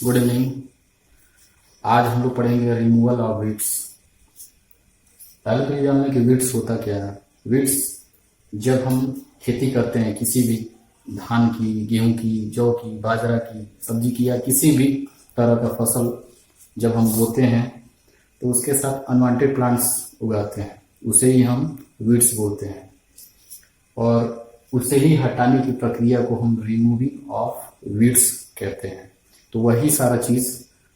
Good evening. आज हम लोग पढ़ेंगे रिमूवल ऑफ वीड्स। पहले तो ये जानना कि वीड्स होता क्या है। वीड्स जब हम खेती करते हैं किसी भी धान की, गेहूं की, जौ की, बाजरा की, सब्जी की या किसी भी तरह का फसल जब हम बोते हैं तो उसके साथ अनवांटेड प्लांट्स उगाते हैं, उसे ही हम वीड्स बोलते हैं। और उसे ही हटाने की प्रक्रिया को हम रिमूविंग ऑफ वीड्स कहते हैं। तो वही सारा चीज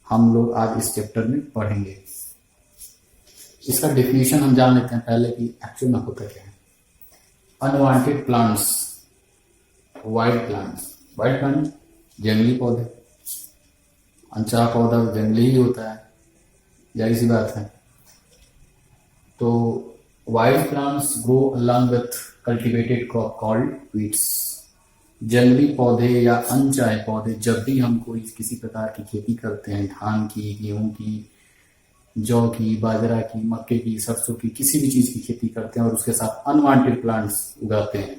हम लोग आज इस चैप्टर में पढ़ेंगे। इसका डेफिनेशन हम जान लेते हैं पहले कि एक्चुअल में होता क्या है। Unwanted plants, wild plants. Wild plant जंगली पौधे, अनचाहा पौधा जंगली ही होता है, जाहिर सी बात है। तो wild plants grow along with cultivated crop called weeds. जंगली पौधे या अनचाहे पौधे, जब भी हम कोई किसी प्रकार की खेती करते हैं, धान की, गेहूं की, जौ की, बाजरा की, मक्के की, सरसों की, किसी भी चीज की खेती करते हैं और उसके साथ अनवांटेड प्लांट्स उगाते हैं,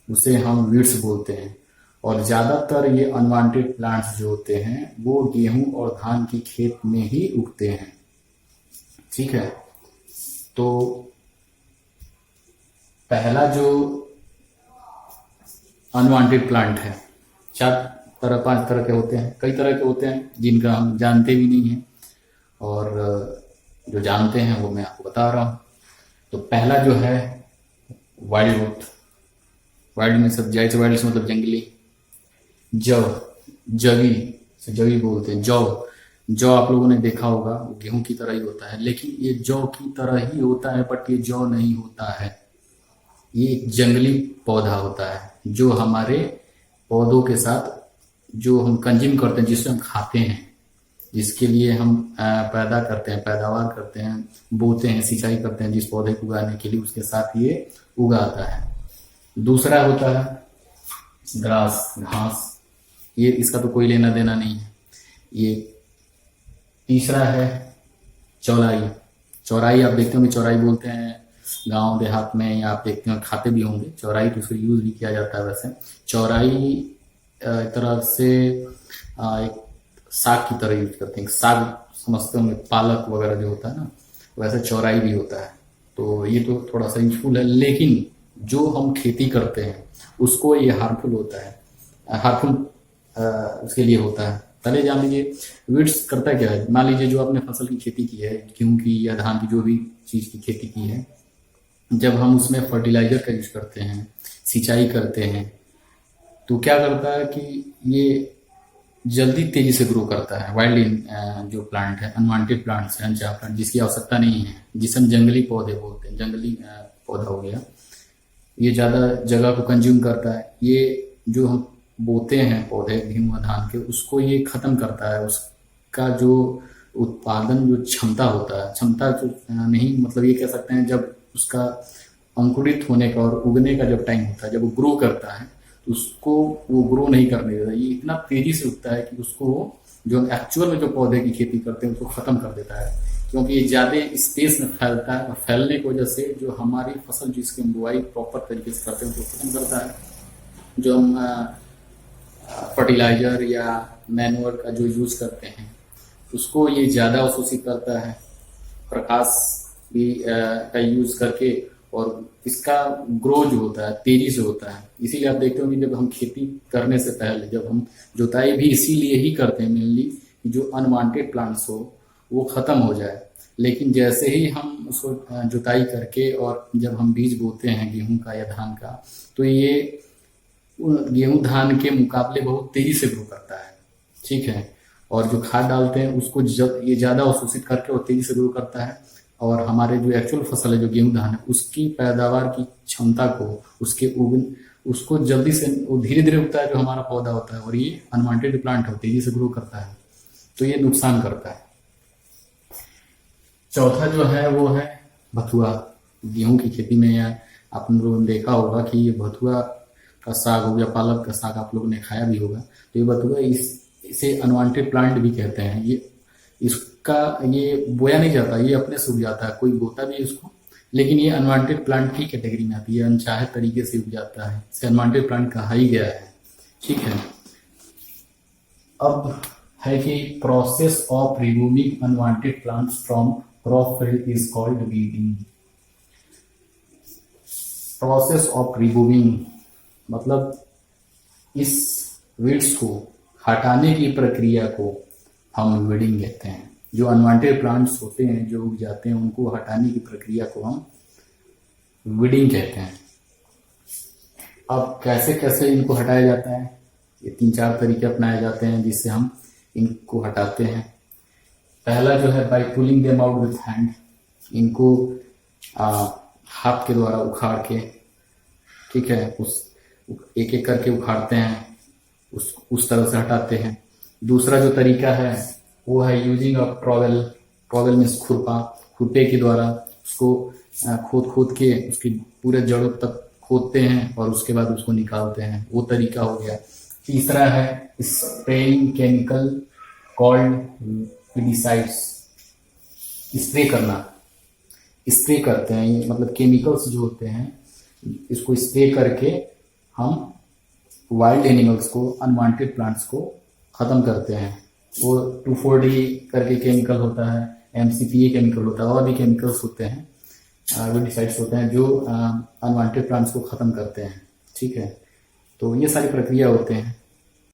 उसे हम वीड्स बोलते हैं। और ज्यादातर ये अनवांटेड प्लांट्स जो होते हैं वो गेहूं और धान की खेत में ही उगते हैं। ठीक है, तो पहला जो अनवांटेड प्लांट है, पांच तरह के होते हैं, कई तरह के होते हैं जिनका हम जानते भी नहीं हैं, और जो जानते हैं वो मैं आपको बता रहा हूं। तो पहला जो है वाइल्ड वुड। वाइल्ड में सब जाहिर से वाइल्ड से मतलब जंगली। जौ, जवी से जवी बोलते हैं। जौ, जौ आप लोगों ने देखा होगा, वो गेहूं की तरह ही होता है, लेकिन ये जौ की तरह ही होता है, बट ये जौ नहीं होता है। ये एक जंगली पौधा होता है जो हमारे पौधों के साथ जो हम कंज्यूम करते हैं, जिससे हम खाते हैं, जिसके लिए हम पैदा करते हैं, पैदावार करते हैं, बोते हैं, सिंचाई करते हैं, जिस पौधे को उगाने के लिए, उसके साथ ये उगाता है। दूसरा होता है ग्रास, घास। ये इसका तो कोई लेना देना नहीं है। ये तीसरा है चौलाई। चौराई आप देखते होंगे, चौराई बोलते हैं गांव देहात में, या आप देखते हैं खाते भी होंगे चौराई, तो उसको यूज भी किया जाता है। वैसे चौराई एक तरह से एक साग की तरह यूज करते हैं। साग समझते होंगे, पालक वगैरह जो होता है ना, वैसे चौराई भी होता है। तो ये तो थोड़ा सा यूजफुल है, लेकिन जो हम खेती करते हैं उसको ये हार्मफुल होता है, हार्मफुल उसके लिए होता है। पहले जान लीजिए वीड्स करता क्या है। मान लीजिए जो आपने फसल की खेती की है, गेहूं की या धान की, जो भी चीज की खेती की है, जब हम उसमें फर्टिलाइजर का यूज करते हैं, सिंचाई करते हैं, तो क्या करता है कि ये जल्दी तेजी से ग्रो करता है। वाइल्ड जो प्लांट है, अनवांटेड प्लांट्स है, अनचाहा प्लांट जिसकी आवश्यकता नहीं है, जिसे हम जंगली पौधे बोलते हैं, जंगली पौधा हो गया, ये ज्यादा जगह को कंज्यूम करता है। ये जो हम बोते हैं पौधे गेहूं धान के, उसको ये खत्म करता है। उसका जो उत्पादन जो क्षमता होता है, क्षमता जो नहीं, मतलब ये कह सकते हैं जब उसका अंकुरित होने का और उगने का जब टाइम होता है, जब वो ग्रो करता है, तो उसको वो ग्रो नहीं करने देता। ये इतना तेजी से उगता है कि उसको जो एक्चुअल में जो पौधे की खेती करते हैं उसको खत्म कर देता है, क्योंकि ये ज्यादा स्पेस में फैलता है, और फैलने की वजह से जो हमारी फसल जिसकी हम बुआई प्रॉपर तरीके से करते हैं उसको खत्म करता है। जो हम फर्टिलाइजर या मैन्योर का जो यूज करते हैं उसको ये ज्यादा अवशोषित करता है, प्रकाश भी का यूज करके, और इसका ग्रो जो होता है तेजी से होता है। इसीलिए आप देखते होंगे जब हम खेती करने से पहले, जब हम जुताई भी इसीलिए ही करते हैं मेनली, कि जो अनवांटेड प्लांट्स हो वो खत्म हो जाए। लेकिन जैसे ही हम उसको जुताई करके और जब हम बीज बोते हैं गेहूं का या धान का, तो ये गेहूं धान के मुकाबले बहुत तेजी से ग्रो करता है। ठीक है, और जो खाद डालते हैं उसको जब ये ज्यादा अवशोषित करके और तेजी से ग्रो करता है, और हमारे जो एक्चुअल फसल है जो गेहूं धान है, उसकी पैदावार की क्षमता को, उसके उगन उसको जल्दी से, वो धीरे धीरे उगता है जो हमारा पौधा होता है, और ये अनवांटेड प्लांट है, तेजी से ग्रो करता है, तो ये नुकसान करता है। चौथा जो है वो है भथुआ। गेहूं की खेती में या आप लोगों ने देखा होगा कि ये भथुआ का साग हो गया, पालक का साग आप लोगों ने खाया भी होगा। तो ये भथुआ, इसे अनवांटेड प्लांट भी कहते हैं। ये इसका ये बोया नहीं जाता, ये अपने से उग जाता है, कोई बोता भी है इसको, लेकिन ये अनवांटेड प्लांट की कैटेगरी में आती है, अनचाहे तरीके से उग जाता है, इसे अनवांटेड प्लांट कहा ही गया है। ठीक है, अब है कि process of removing unwanted plants from crop field is called weeding. Process of removing मतलब इस वीड्स को हटाने की प्रक्रिया को हम वीडिंग कहते हैं। जो अनवांटेड प्लांट्स होते हैं जो उग जाते हैं उनको हटाने की प्रक्रिया को हम वीडिंग कहते हैं। अब कैसे कैसे इनको हटाया जाता है, ये 3-4 तरीके अपनाए जाते हैं जिससे हम इनको हटाते हैं। पहला जो है by pulling them out with hand, इनको हाथ के द्वारा उखाड़ के, ठीक है, उस एक एक करके उखाड़ते हैं, उस तरह से हटाते हैं। दूसरा जो तरीका है वो है using a trowel. Trowel means खुरपे के द्वारा उसको खोद के उसकी पूरे जड़ों तक खोदते हैं और उसके बाद उसको निकालते हैं, वो तरीका हो गया। तीसरा है spraying chemical called weedicides. Spray करना, स्प्रे करते हैं, ये मतलब केमिकल्स जो होते हैं इसको स्प्रे करके हम वाइल्ड एनिमल्स को, अनवांटेड प्लांट्स को ख़त्म करते हैं। वो 2,4-D करके केमिकल होता है, MCPA केमिकल होता है, और भी केमिकल्स होते हैं, वीडिसाइड्स होते हैं जो अनवांटेड प्लांट्स को ख़त्म करते हैं, ठीक है। तो ये सारी प्रक्रिया होते हैं।